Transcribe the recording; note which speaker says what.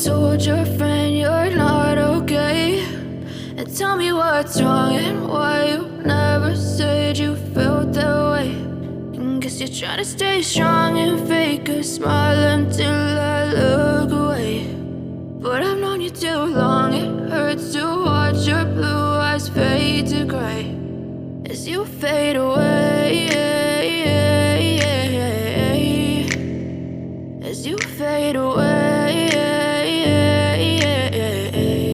Speaker 1: told your friend you're not okay? And tell me what's wrong and why you never said you felt that way. And guess you're trying to stay strong and fake a smile until I look away. But I've known you too long, it hurts to watch your blue eyes fade to gray as you fade away, as you fade away.